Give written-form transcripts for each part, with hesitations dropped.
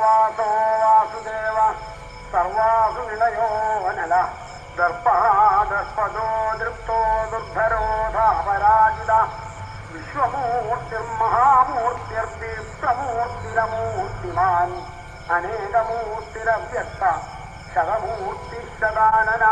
വാസോ വാസുദേവ സർവാസു നിലയോ വനല ദർപ്പദോ ദൃപ്തോ ദുർധരോധാപരാജിത വിശ്വമൂർത്തിർമഹാമൂർത്തിർദീപ്തമൂർത്തിരമൂർത്തിമാൻ അനേകമൂർത്തിരവ്യക്ത ശതമൂർത്തിശതാനന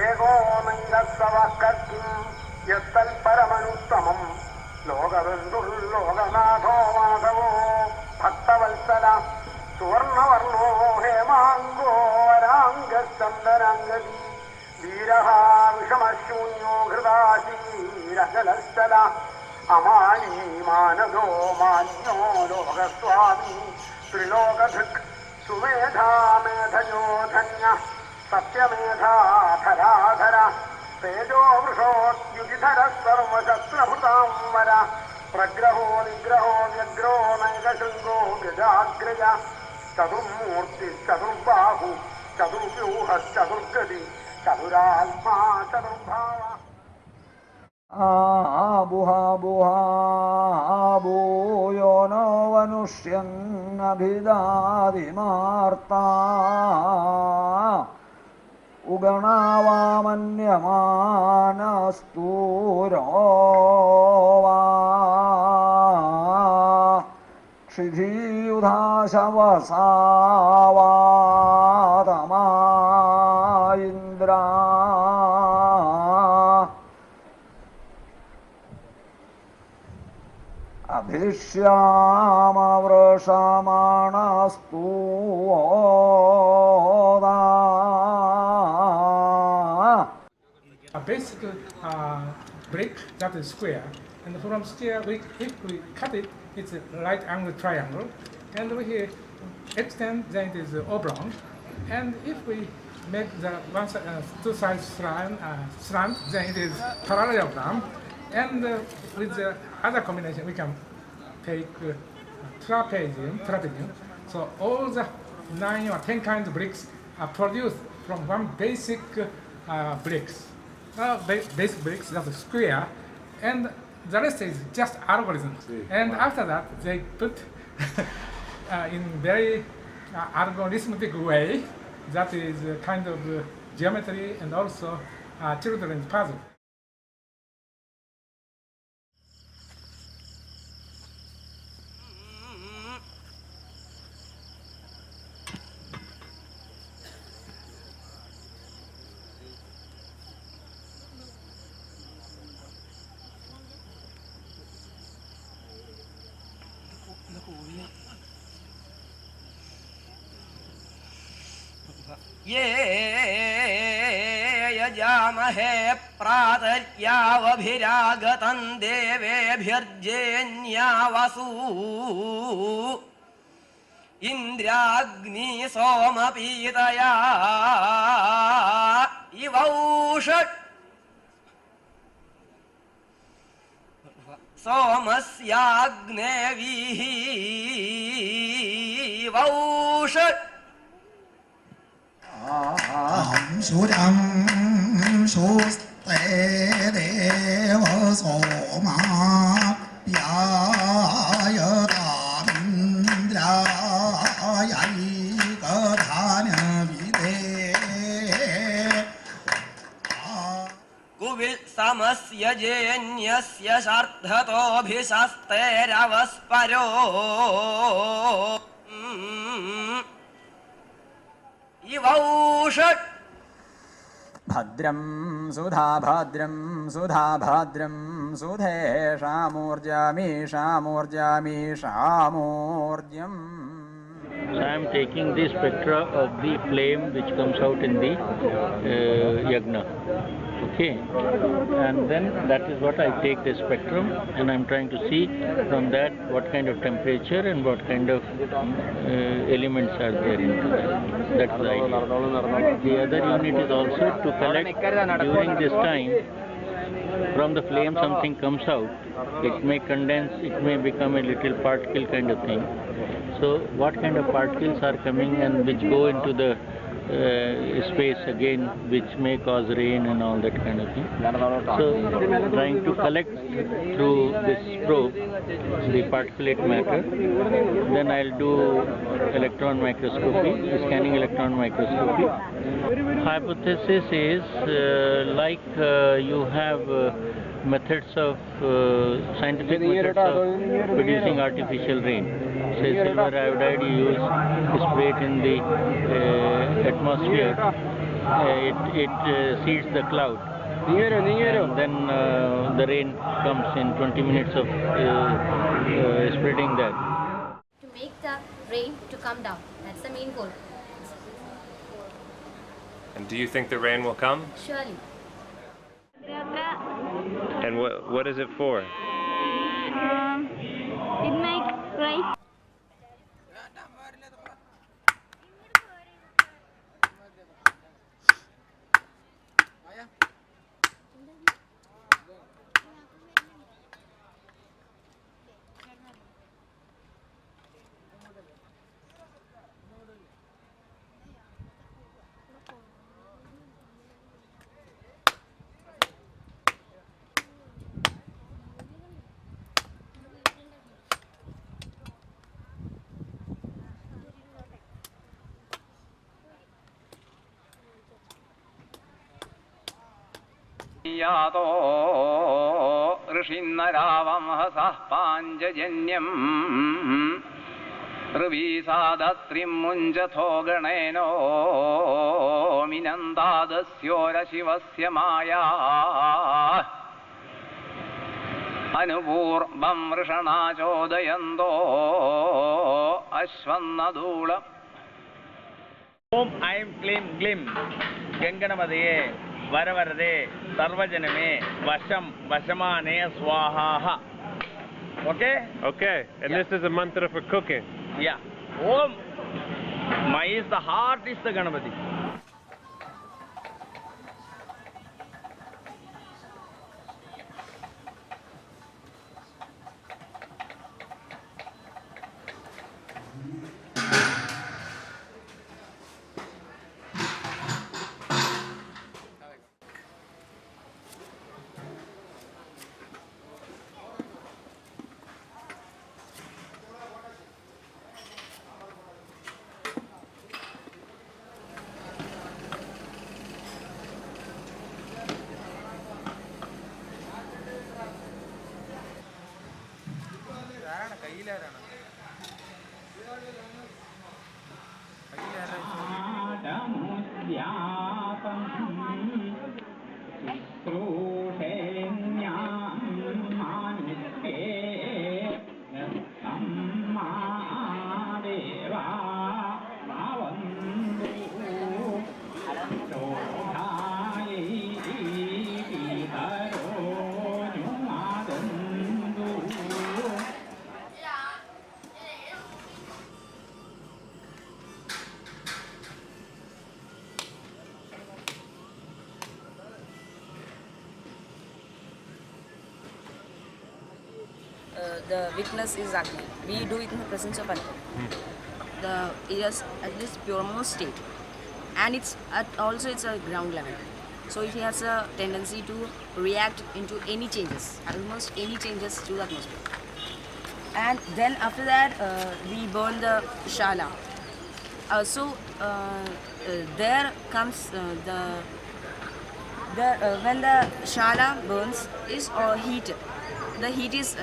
ഏകോനൈകസവക്കിം യത്തൽപരമനുത്തമം ലോകബന്ധുർലോകനാഥോ മാധവോ ഭക്തവത്സല സുവർണവർണോ ഹേമാംഗോ വരാംഗചന്ദനാംഗതി വീരഃ വിഷമശൂന്യോ ഹൃദാശീരജലസ്ഥല അമാനീ മാനദോ മാന്യോ ലോകസ്വാമി ത്രിലോകധൃക് സുമേധാമേധയോ ധന്യ സത്യമേധാധരാധര തേജോ വൃഷോദ്യുതിധര സർവശസ്ത്രഭൃതാം വര പ്രഗ്രഹോ നിഗ്രഹോ വ്യഗ്രോ നൈകശൃംഗോ ഗജാഗ്രജ ചതുർമൂർത്തി ചതുർബാഹു ചതുർവ്യൂഹ ചതുർഗതി ചതുരാത്മാ ചതുർഭാവ ഭൂയോ നോ വനുഷ്യന്നഭിദാതിമാർത്താ ഉഗണാവാമന്യമാനസ്തൂരോ വാ ക്ഷിധീയുധാശവസാവാതമാ Indra അഭിഷ്യാമവൃഷമാണസ്തൂദാ. A basic brick that is square, and from square, if we cut it, it's a right angle triangle, and we extend, then it is oblong, and if we make the two sides slant, then it is parallelogram, and with the other combination, we can take trapezium. So all the 9 or 10 kinds of bricks are produced from one basic bricks. Basic bricks, that's a square, and the rest is just algorithms. And after that, they put in very algorithmic way, that is a kind of geometry and also children's puzzle. ये यजामहे प्रातर्यावभिरागतं देवेभिर्जेन्यावसू इन्द्राग्नि सोमपीतया इवौषट् सोमस्याग्नेवीवौषट् ശുരം ശോസ്തേ ദേവ സോമാ യായതാമിന്ദ്രായൈകധാനവിദേ കുവിൽ സമസ്യ ജേന്യസ്യ ശാർദ്ധതോഭിശസ്തേരവസ്പരോ ഇവൗഷട് ഭദ്രം സുധാഭദ്രം സുധാഭദ്രം സുധേഷാമൂർജമീഷാമൂർജമീഷാമൂർജം. So I am taking the spectra of the flame which comes out in the yagna. Okay, and then that is what I take the spectrum, and I am trying to see from that what kind of temperature and what kind of elements are there into that. That's the idea. The other unit is also to collect during this time. From the flame something comes out, it may condense, it may become a little particle kind of thing. So what kind of particles are coming and which go into the space again, which may cause rain and all that kind of thing. So trying to collect through this probe the particulate matter. Then I'll do electron microscopy, scanning electron microscopy. Hypothesis is you have methods of scientific methods of producing artificial rain. Say silver iodide, you use, spray it in the atmosphere, it seeds the cloud, and then the rain comes in 20 minutes of spreading that. To make the rain to come down. That's the main goal. And do you think the rain will come? Surely. And what is it for? It makes rice. यातो ऋषिन्नरावमहसः पाञ्जजन्यम् ऋवीसादत्रिं मुञ्जथो गणेनो मिनन्दादस्योरशिवस्य माया अनुपूर्वं वृषणा चोदयन्तो अश्वन्नधूलम् ओम ऐं क्लीं ग्लीं गङ्गणमदये वरवरदे सर्वजनमे वशं वशमाने स्वाहा. Okay? Okay. And this is a mantra for cooking. Yeah. Om. My is the heart is the Ganapati. The witness is Agni. We do it in the presence of Agni. It is at this puremost state, and it's a ground level. So it has a tendency to react into any changes, almost any changes to the atmosphere. And then after that, we burn the shala. There comes when the shala burns is heat. The heat is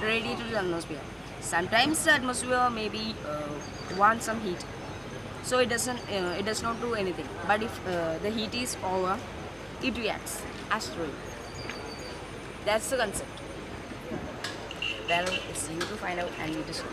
radiated to the atmosphere. Sometimes the atmosphere maybe wants some heat, so it does not do anything. But if the heat is over, it reacts astrally. That's the concept. Well, it's you to find out and you to show.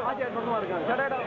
ആ ചേട്ടനോട് മാർക്കാണ് ചേട്ടാ